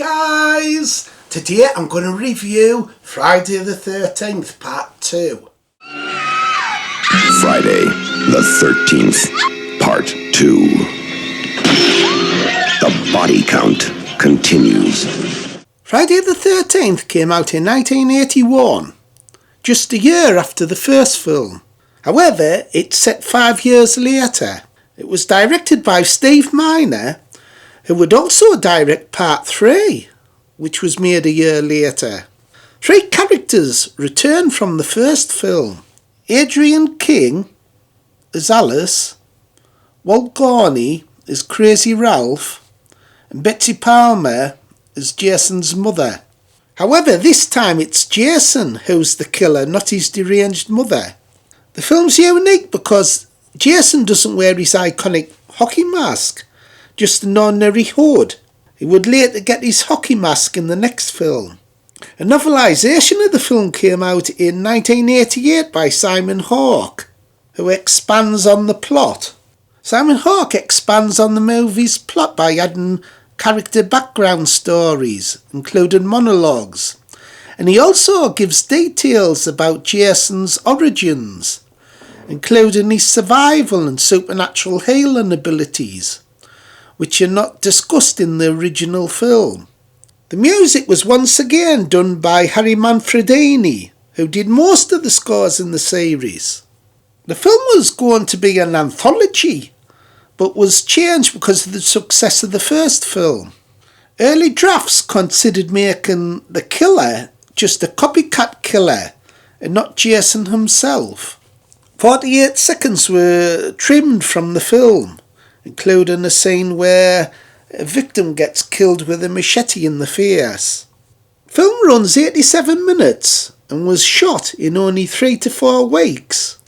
guys! Today I'm going to review Friday the 13th Part 2. Friday the 13th Part 2. The body count continues. Friday the 13th came out in 1981, just a year after the first film. However, it's set 5 years later. It was directed by Steve Miner, who would also direct Part 3, which was made a year later. 3 characters return from the first film. Adrienne King as Alice, Walt Gorney as Crazy Ralph, and Betsy Palmer as Jason's mother. However, this time it's Jason who's the killer, not his deranged mother. The film's unique because Jason doesn't wear his iconic hockey mask, just an ordinary hood. He would later get his hockey mask in the next film. A novelisation of the film came out in 1988 by Simon Hawke, who expands on the plot. Simon Hawke expands on the movie's plot by adding character background stories, including monologues, and he also gives details about Jason's origins, including his survival and supernatural healing abilities, which are not discussed in the original film. The music was once again done by Harry Manfredini, who did most of the scores in the series. The film was going to be an anthology, but was changed because of the success of the first film. Early drafts considered making the killer just a copycat killer and not Jason himself. 48 seconds were trimmed from the film, including a scene where a victim gets killed with a machete in the face. Film runs 87 minutes and was shot in only 3 to 4 weeks.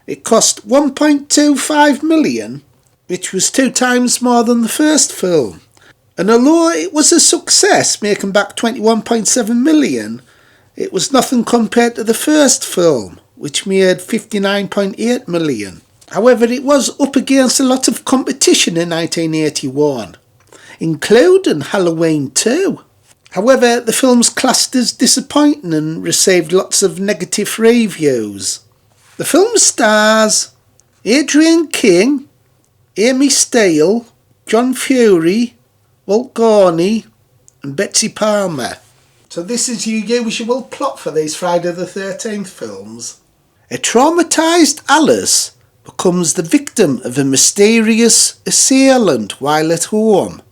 It cost $1.25 million, which was 2 times more than the first film. And although it was a success, making back $21.7 million, it was nothing compared to the first film, which made $59.8 million. However, it was up against a lot of competition in 1981, including Halloween 2. However, the film's classed as disappointing and received lots of negative reviews. The film stars Adrienne King, Amy Steele, John Furey, Walt Gorney, and Betsy Palmer. So this is your usual plot for these Friday the 13th films. A traumatised Alice becomes the victim of a mysterious assailant while at home.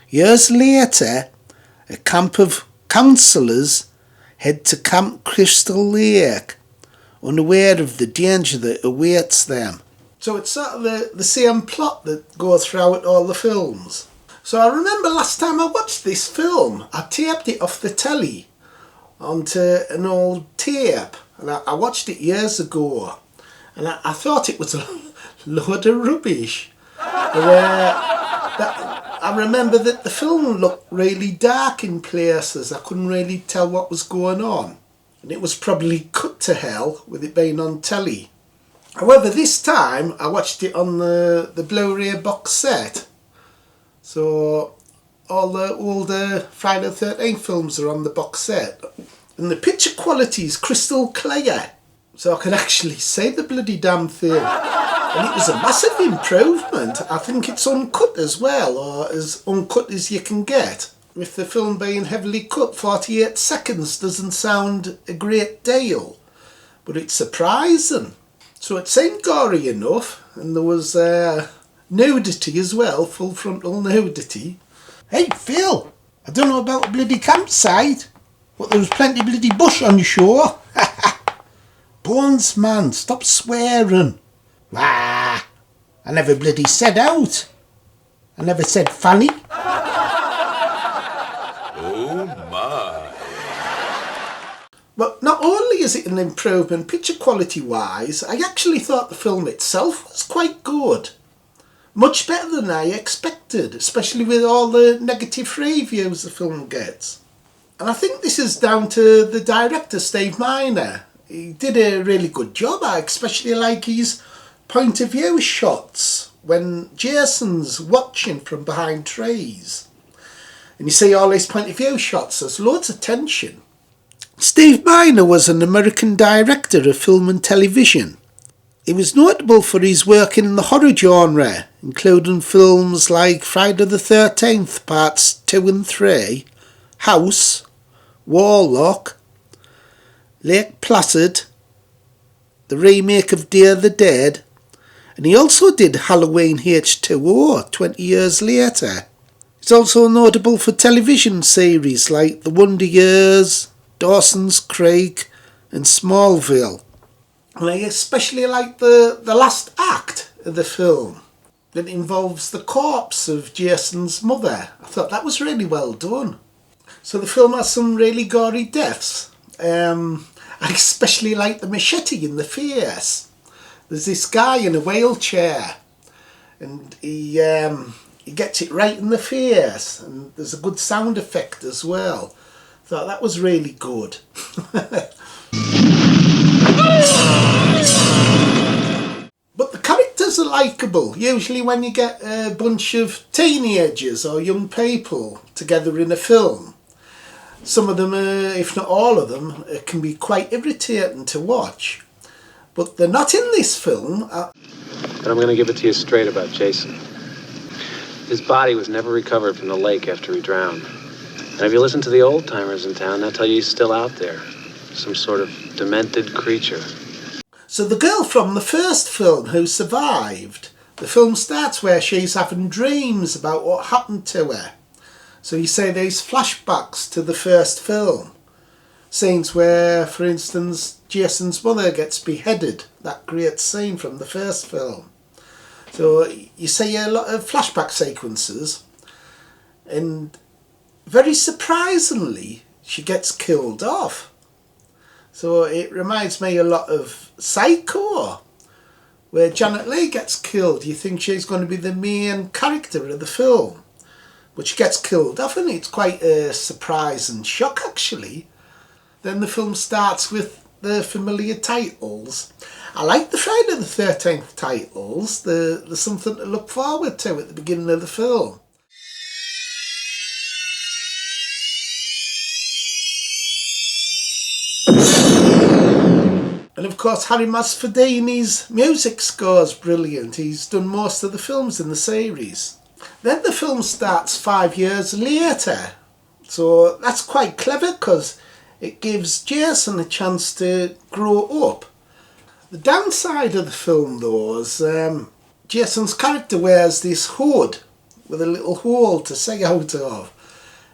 Years later, a camp of counsellors head to Camp Crystal Lake, unaware of the danger that awaits them. So it's sort of the same plot that goes throughout all the films. So I remember last time I watched this film, I taped it off the telly onto an old tape, and I watched it years ago, and I thought it was a load of rubbish. I remember that the film looked really dark in places. I couldn't really tell what was going on, and it was probably cut to hell with it being on telly. However, this time I watched it on the Blu-ray box set. So all the older Friday the 13th films are on the box set. And the picture quality is crystal clear, so I can actually see the bloody damn thing. And it was a massive improvement. I think it's uncut as well, or as uncut as you can get. With the film being heavily cut, 48 seconds doesn't sound a great deal, but it's surprising. So it seemed gory enough, and there was nudity as well, full frontal nudity. Hey Phil, I don't know about the bloody campsite, but there was plenty of bloody bush on your shore. Bones man, stop swearing. Wah, I never bloody said out. I never said funny. Oh my. But not only is it an improvement picture quality wise, I actually thought the film itself was quite good. Much better than I expected, especially with all the negative reviews the film gets. And I think this is down to the director, Steve Miner. He did a really good job. I especially like his point of view shots when Jason's watching from behind trees. And you see all these point of view shots, there's loads of tension. Steve Miner was an American director of film and television. He was notable for his work in the horror genre, including films like Friday the 13th Parts 2 and 3, House, Warlock, Lake Placid, the remake of Day of the Dead, and he also did Halloween H2O 20 years later. He's also notable for television series like The Wonder Years, Dawson's Creek and Smallville. And I especially like the last act of the film that involves the corpse of Jason's mother. I thought that was really well done. So the film has some really gory deaths. I especially like the machete in the face. There's this guy in a wheelchair and he gets it right in the face, and there's a good sound effect as well. Thought that was really good. But the characters are likeable. Usually when you get a bunch of teenagers or young people together in a film, some of them, if not all of them, can be quite irritating to watch. But they're not in this film. But I'm going to give it to you straight about Jason. His body was never recovered from the lake after he drowned. And if you listen to the old-timers in town, they'll tell you he's still out there. Some sort of demented creature. So the girl from the first film who survived, the film starts where she's having dreams about what happened to her. So you say there's flashbacks to the first film. Scenes where, for instance, Jason's mother gets beheaded. That great scene from the first film. So you see a lot of flashback sequences. And very surprisingly, she gets killed off. So it reminds me a lot of Psycho, where Janet Leigh gets killed. You think she's going to be the main character of the film. But she gets killed off, and it's quite a surprise and shock, actually. Then the film starts with the familiar titles. I like the Friday the 13th titles. There's something to look forward to at the beginning of the film. And of course, Harry Masfordini's music score's brilliant. He's done most of the films in the series. Then the film starts 5 years later. So that's quite clever because it gives Jason a chance to grow up. The downside of the film, though, is Jason's character wears this hood with a little hole to see out of.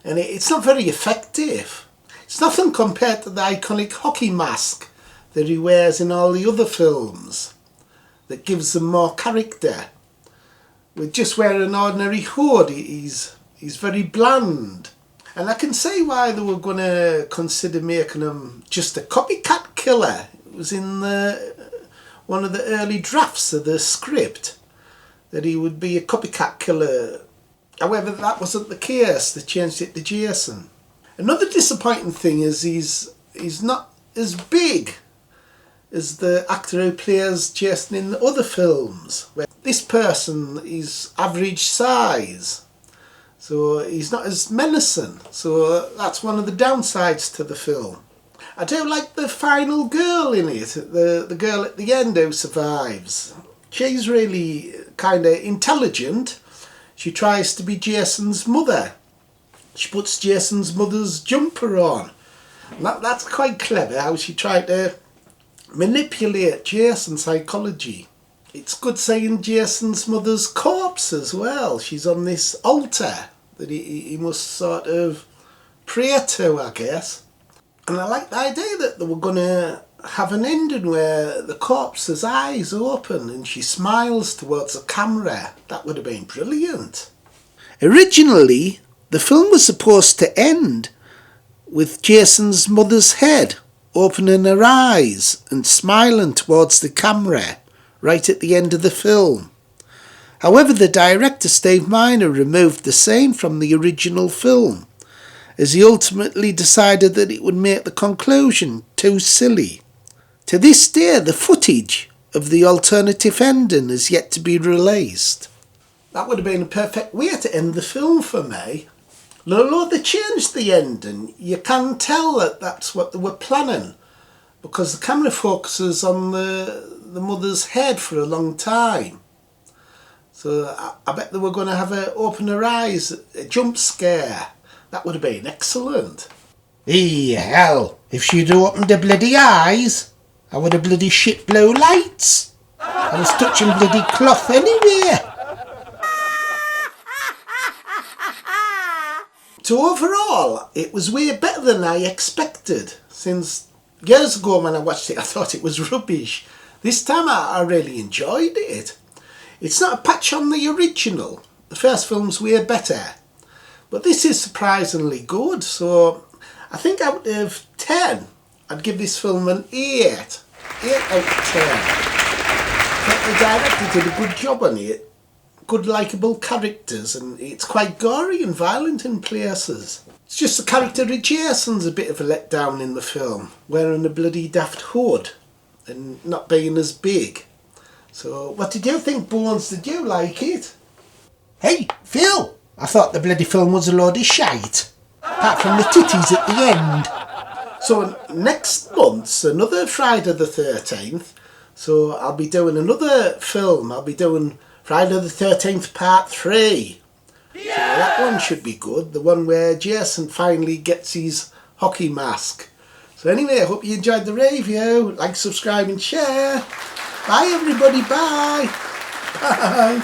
And it's not very effective. It's nothing compared to the iconic hockey mask that he wears in all the other films that gives him more character. With just wearing an ordinary hood, he's very bland. And I can see why they were going to consider making him just a copycat killer. It was in one of the early drafts of the script that he would be a copycat killer. However, that wasn't the case. They changed it to Jason. Another disappointing thing is he's not as big as the actor who plays Jason in the other films. Where this person is average size. So he's not as menacing. So that's one of the downsides to the film. I do like the final girl in it, the girl at the end who survives. She's really kind of intelligent. She tries to be Jason's mother. She puts Jason's mother's jumper on. And that's quite clever, how she tried to manipulate Jason's psychology. It's good seeing Jason's mother's corpse as well. She's on this altar that he must sort of pray to, I guess. And I like the idea that they were going to have an ending where the corpse's eyes open and she smiles towards the camera. That would have been brilliant. Originally, the film was supposed to end with Jason's mother's head opening her eyes and smiling towards the camera right at the end of the film. However, the director Steve Miner removed the scene from the original film, as he ultimately decided that it would make the conclusion too silly. To this day, the footage of the alternative ending is yet to be released. That would have been a perfect way to end the film for me. Although they changed the ending, you can tell that that's what they were planning, because the camera focuses on the mother's head for a long time. So I bet they were going to have her open her eyes, a jump scare. That would have been excellent. Hell, if she'd opened her bloody eyes, I would have bloody shit blow lights. I was touching bloody cloth anyway. So overall, it was way better than I expected. Since years ago when I watched it, I thought it was rubbish. This time I really enjoyed it. It's not a patch on the original. The first film's way better. But this is surprisingly good. So I think out of 10, I'd give this film an 8. 8 out of 10. I think the director did a good job on it. Good likeable characters, and it's quite gory and violent in places. It's just the character of Jason's a bit of a letdown in the film, wearing a bloody daft hood and not being as big. So what did you think, Bones? Did you like it? Hey, Phil! I thought the bloody film was a load of shite, apart from the titties at the end. So next month's another Friday the 13th, so I'll be doing another film. I'll be doing Friday the 13th Part 3. So that one should be good. The one where Jason finally gets his hockey mask. So anyway, I hope you enjoyed the review. Like, subscribe and share. Bye everybody. Bye. Bye.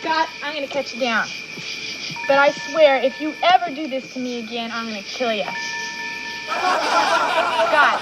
Scott, I'm going to cut you down. But I swear, if you ever do this to me again, I'm gonna kill you. Scott,